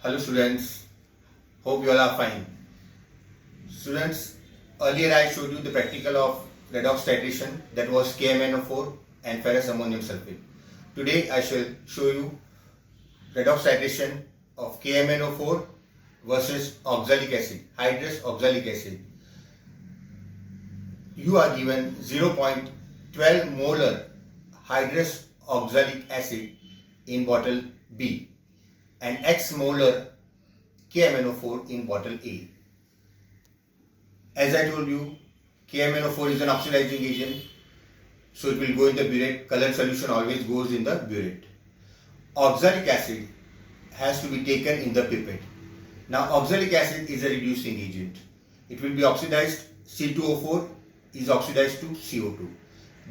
Hello students, hope you all are fine. Students, earlier I showed you the practical of redox titration, that was KMnO4 and ferrous ammonium sulfate. Today I shall show you redox titration of KMnO4 versus oxalic acid, hydrous oxalic acid. You are given 0.12 molar hydrous oxalic acid in bottle B and X molar KMnO4 in bottle A. As I told you, KMnO4 is an oxidizing agent, so it will go in the burette. Colored solution always goes in the burette. Oxalic acid has to be taken in the pipette. Now, oxalic acid is a reducing agent. It will be oxidized. C2O4 is oxidized to CO2.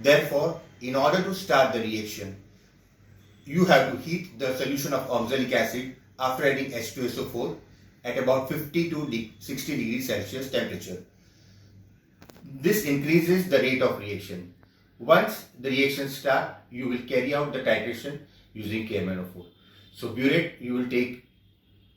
Therefore, in order to start the reaction, you have to heat the solution of oxalic acid after adding H2SO4 at about 50 to 60 degrees Celsius temperature. This increases the rate of reaction. Once the reaction starts, you will carry out the titration using KMnO4. So burette, you will take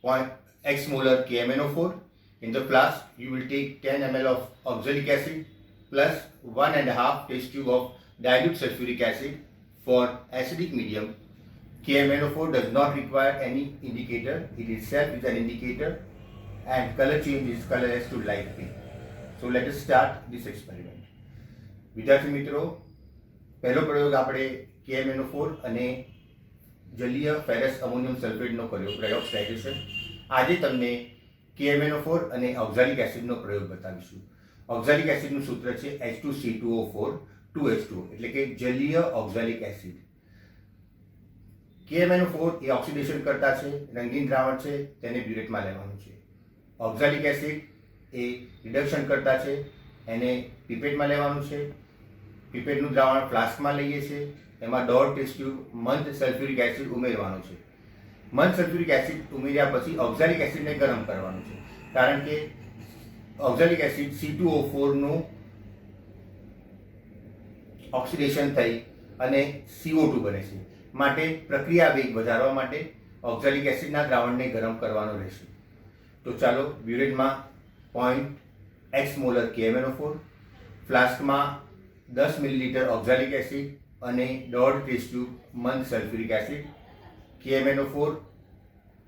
0.x molar KMnO4. In the flask, you will take 10 ml of oxalic acid plus 1.5 test tube of dilute sulfuric acid. For acidic medium, KMnO4 does not require any indicator. It itself is an indicator, and color change is colorless to light pink. So let us start this experiment. વિદ્યાર્થી મિત્રો, પહેલો પ્રયોગ આપણે KMnO4 અને જલીય ferrous અમોનિયમ સલ્ફેટનો કર્યો, redox titration. આજે તમને KMnO4 અને ઓક્ઝાલિક એસિડનો પ્રયોગ બતાવીશું. ઓક્ઝાલિક એસિડનું સૂત્ર છે H2C2O4 2H2O, એટલે કે જલીય ઓક્ઝાલિક એસિડ. KMnO4 એ ઓક્સિડેશન કરતા છે, રંગીન દ્રાવણ છે, તેને બ્યુરેટમાં લેવાનું છે. ઓક્ઝાલિક એસિડ એ રિડક્શન કરતા છે, એને પીપેટમાં લેવાનું છે. પીપેટનું દ્રાવણ ફ્લાસ્કમાં લઈએ છીએ, એમાં 1.5 ટેસ્ટ ટ્યુબ મંદ સલ્ફ્યુરિક એસિડ ઉમેરવાનું છે. મંદ સલ્ફ્યુરિક એસિડ ઉમેર્યા પછી ઓક્ઝાલિક એસિડને ગરમ કરવાનું છે, કારણ કે ઓક્ઝાલિક એસિડ C2O4 નું ઓક્સિડેશન થઈ અને CO2 બને છે. માટે પ્રક્રિયા વેગ વધારવા માટે ઓક્ઝાલિક એસિડના દ્રાવણને ગરમ કરવાનો રહેશે. તો ચાલો બ્યુરેટમાં 0.x મોલર KMnO4, ફ્લાસ્કમાં 10 મિલીલીટર ઓક્ઝાલિક એસિડ અને 1.5 ટેસ્ટ ટ્યુબ મંદ સલ્ફ્યુરિક એસિડ. KMnO4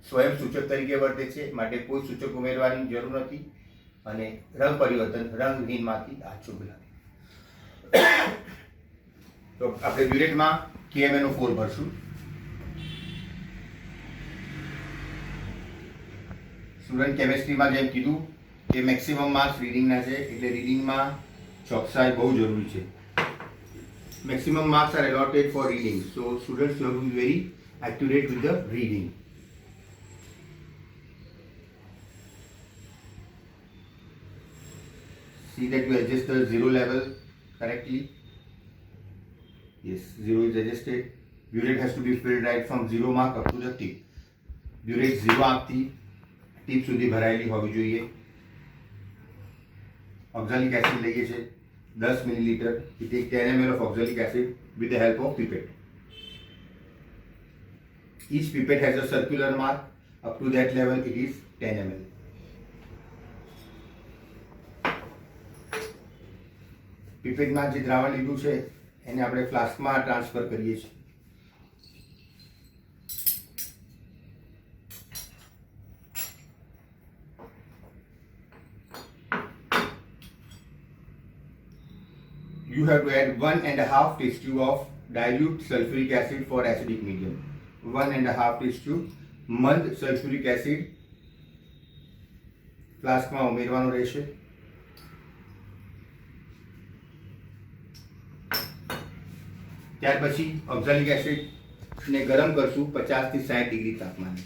સ્વયં સૂચક તરીકે વર્તે છે, માટે કોઈ સૂચક ઉમેરવાની જરૂર નથી. અને રંગ પરિવર્તન રંગહીનમાંથી આછો ગુલાબી. તો આપણે બ્યુરેટમાં KMnO4 ભરશું. સ્ટુડન્ટ કેમેસ્ટ્રીમાં જેમ કીધું કે મેક્સિમમ માર્ક્સ રીડિંગના છે, એટલે રીડિંગમાં ચોકસાઈ બહુ જરૂરી છે. Maximum marks are allotted for reading, so students you have to be very accurate with the reading. See that you adjust the zero level correctly. Yes, 0 is adjusted. Burette has to be filled right from 0 mark up to the tip. Burette 0 markથી tip સુધી ભરાયેલી હોવી જોઈએ. ઓક્ઝાલિક acid લઈએ છે 10 millilitre. We take 10 ml of oxalic acid with the help of pipette. Each pipette has a circular mark. Up to that level it is 10 ml. પિપેટમાં જે દ્રાવણ લીધું છે એને આપણે ફ્લાસ્કમાં ટ્રાન્સફર કરીએ છીએ. You have to add 1.5 test tube of dilute sulfuric acid for acidic medium. 1.5 test tube મંદ sulphuric acid ફ્લાસ્કમાં ઉમેરવાનું રહેશે. ત્યાર પછી ઓક્ઝાલિક એસિડને ગરમ કરશું 50 થી 60 ડિગ્રી તાપમાને.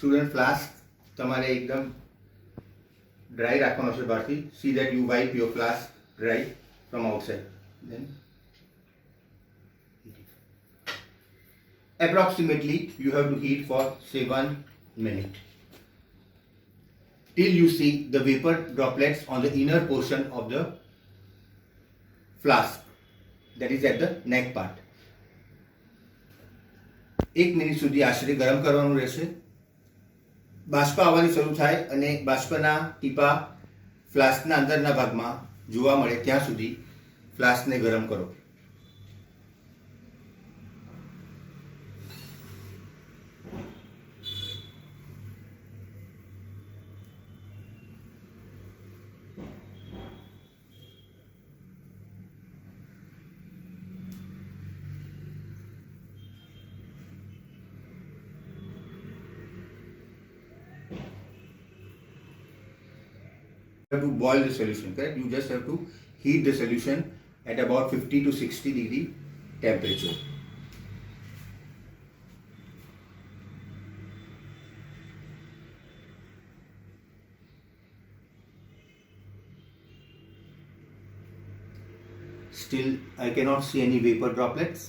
સ્ટુડન્ટ ફ્લાસ્ક તમારે એકદમ ડ્રાય રાખવાનો છે બહારથી. See that you wipe your flask dry from outside. Then approximately you have to heat for say 1 minute till you see the vapor droplets on the inner portion of the flask, that is at the neck part. 1 minute સુધી આશરે ગરમ કરવાનું રહેશે. બાષ્પ આવવાની શરૂ થાય અને બાષ્પના ટીપા ફ્લાસ્કના અંદરના ભાગમાં જોવા મળે ત્યાં સુધી ફ્લાસ્કને ગરમ કરો. You have to boil the solution, correct? You just have to heat the solution at about 50 to 60 degree temperature. Still, I cannot see any vapor droplets.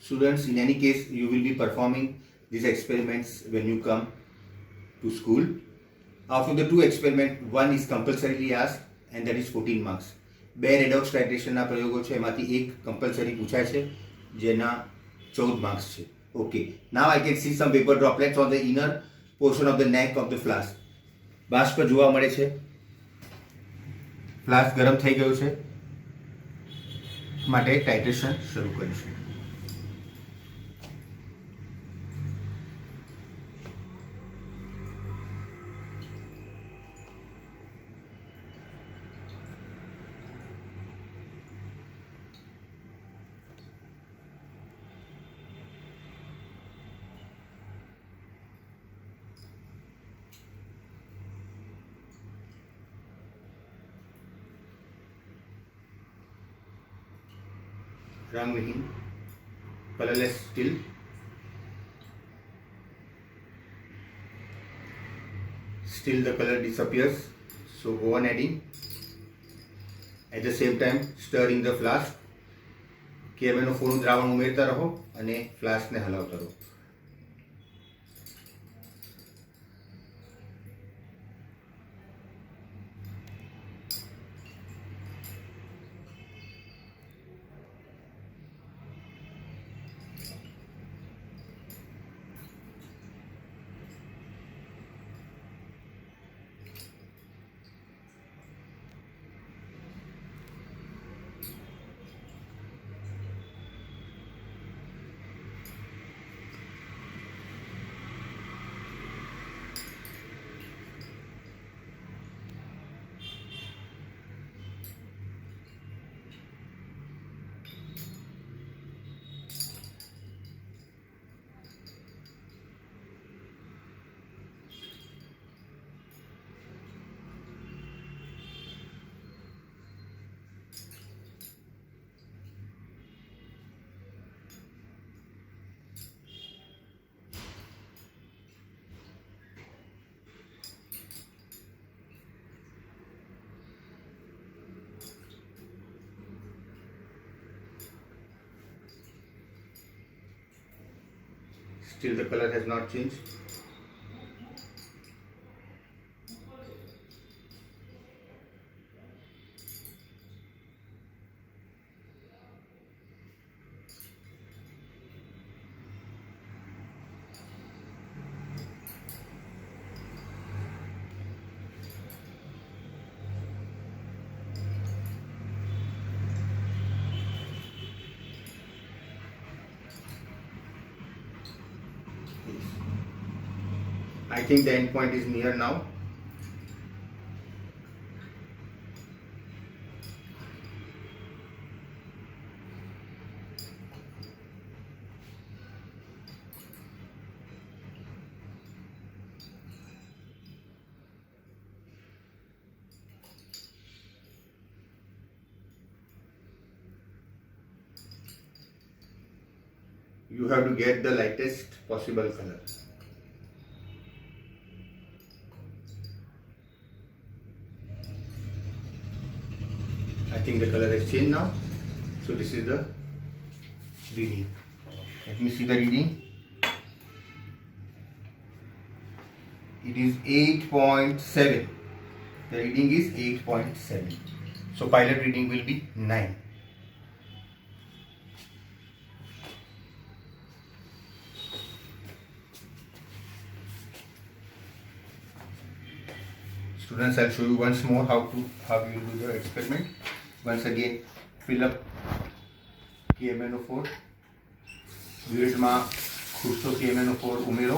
Students, in any case, you will be performing these experiments when you come to school. Out of the 2 experiments, one is compulsorily asked and that is 14 marks. 2 redox titration ના પ્રયોગો છે, એમાંથી એક compulsory પૂછાય છે જેના 14 marks છે. Okay, now I can see some vapor droplets on the inner portion of the neck of the flask. બાષ્પ જોવા મળે છે. ફ્લાસ્ક ગરમ થઈ ગયું છે માટે ટાઇટ્રેશન શરૂ કરીશું. रंगविहीन, colorless still. Still the color disappears, so go on adding. At the same time stirring the flask. કેમેનો ફૂલનું દ્રાવણ ઉમેરતા રહો અને ફ્લાસ્કને હલાવતા રહો. Still the color has not changed. I think the end point is near now. you have to get the lightest possible color. I think the color has changed now. So this is the reading. Let me see the reading. It is 8.7. The reading is 8.7. So pilot reading will be 9. Students, I'll show you once more how you will do the experiment. Once again, fill up KMnO4. Burette માં ખૂટતો KMnO4 ઉમેરો.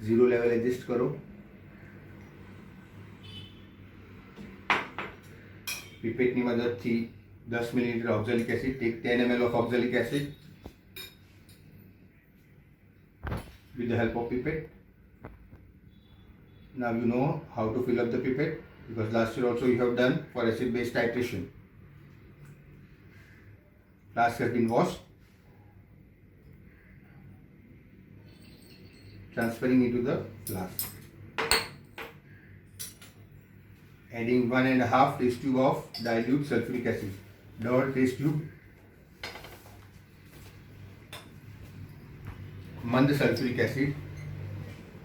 Zero level adjust કરો. Pipette ની મદદથી 10 millilitre oxalic acid. Take 10 ml of oxalic acid with the help of pipette. Now you know how to fill up the pipette because last year also you have done for acid base titration. Flask has been washed. Transferring into the flask. Adding 1.5 test tube of dilute sulfuric acid. Double test tube. મંદ sulphuric acid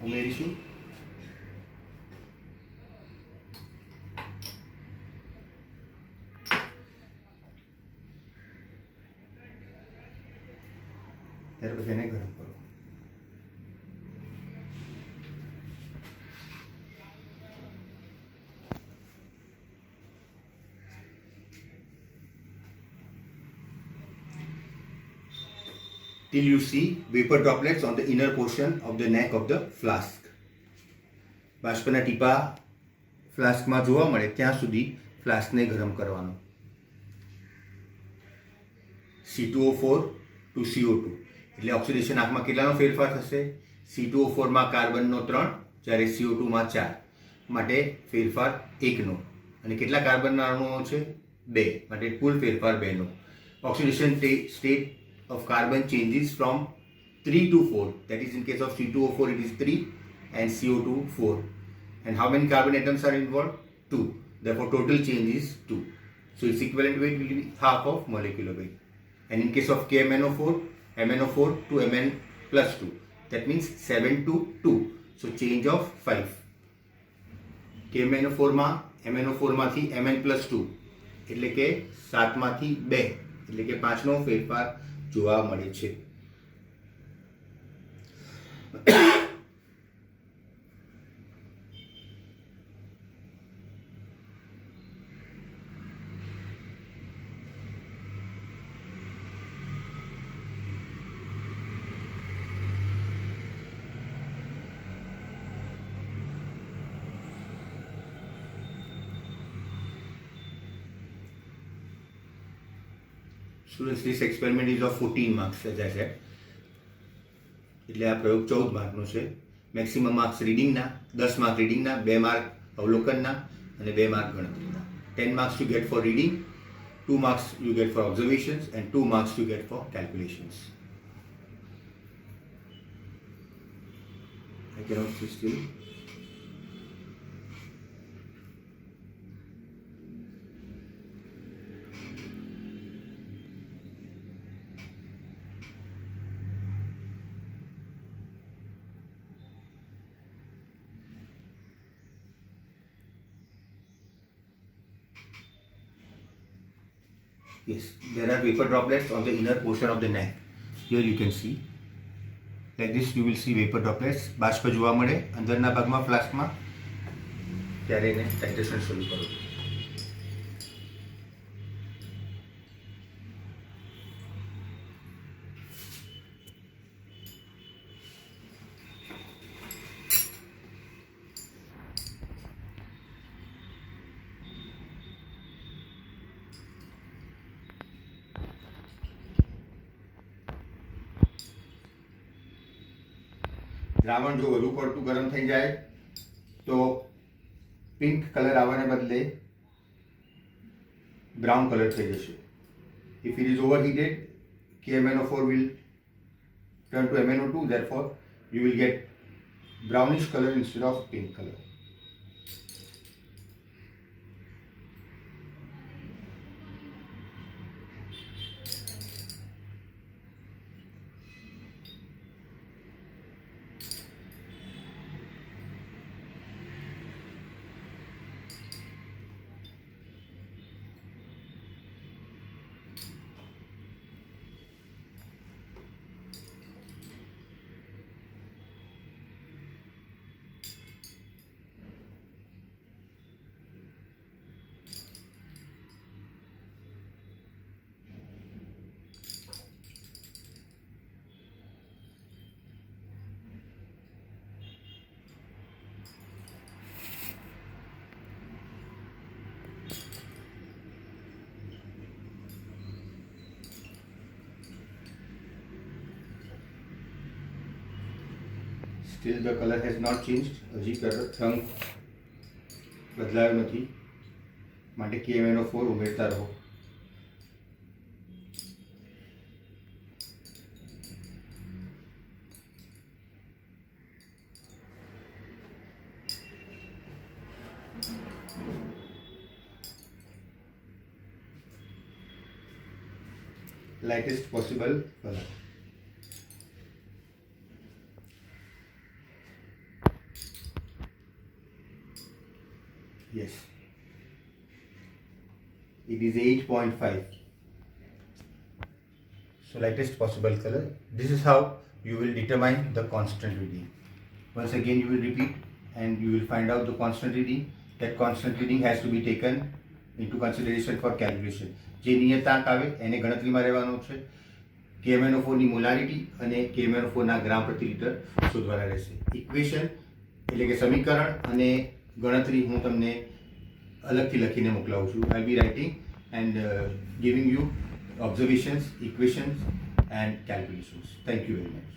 ઉમેરીશું. ત્યાર પછી એને ગરમ કરો. Till you see vapor droplets on the inner portion of the neck of the flask. બાષ્પના ટીપા ફ્લાસ્કમાં જોવા મળે ત્યાં સુધી ફ્લાસ્કને ગરમ કરવાનો. C2O4 to CO2 એટલે ઓક્સિડેશન આંકમાં કેટલાનો ફેરફાર થશે? C2O4 માં કાર્બનનો 3 જ્યારે CO2 માં 4 માટે ફેરફાર 1નો. અને કેટલા કાર્બનના અણુઓ છે? 2 માટે કુલ ફેરફાર 2નો. Oxidation state of carbon changes from 3 to 4. That is, in case of C2O4 it is 3 and CO2 4. And how many carbon atoms are involved? 2. Therefore total change is 2. So its equivalent weight will be half of molecular weight. And in case of KMnO4, MnO4 to Mn plus 2. That means 7 to 2. So change of 5. KMnO4 માં MnO4 માંથી Mn plus 2 એટલે કે 7 માંથી 2 એટલે કે 5નો ફેરફાર જોવા મળે છે. Students, this experiment is of 14 marks as I said. એટલે આ પ્રયોગ 14 માર્કનો છે. મેક્સિમમ માર્ક્સ રીડિંગના, 10 માર્ક રીડિંગના, 2 માર્ક અવલોકનના અને 2 માર્ક ગણતરીના. 10 marks you get for reading, 2 marks you get for observations and 2 marks you get for calculations. I cannot see still. Yes, there are vapor droplets on the inner portion of the neck. Here you can see. Like this you will see vapor droplets. બાષ્પ જોવા મળે અંદરના ભાગમાં ફ્લાસ્કમાં. ત્યારે એને titration શરૂ કરો. દ્રાવણ જો વધુ પડતું ગરમ થઈ જાય તો પિંક કલર આવવાને બદલે બ્રાઉન કલર થઈ જશે. If it is overheated, KMnO4 will turn to MnO2, therefore you will get brownish color instead of pink color. Still the color has not changed. હજી રંગ બદલાયો નથી, માટે KMnO4 ઉમેરતા રહો. Lightest possible color. Yes, it is 8.5. So lightest possible color. This is how you will determine the constant reading. Once again you will repeat and you will find out the constant reading. That constant reading has to be taken into consideration for calculation. જે નિયતાંક આવે એને ગણતરીમાં રહેવાનો છે. KMnO4 ની molarity અને KMnO4 ના ગ્રામ પ્રતિ લિટર શોધવાના રહેશે. ઇક્વેશન એટલે કે સમીકરણ અને ગણતરી હું તમને અલગથી લખીને મોકલાવું છું. I be writing and giving you observations, equations and calculations. Thank you very much.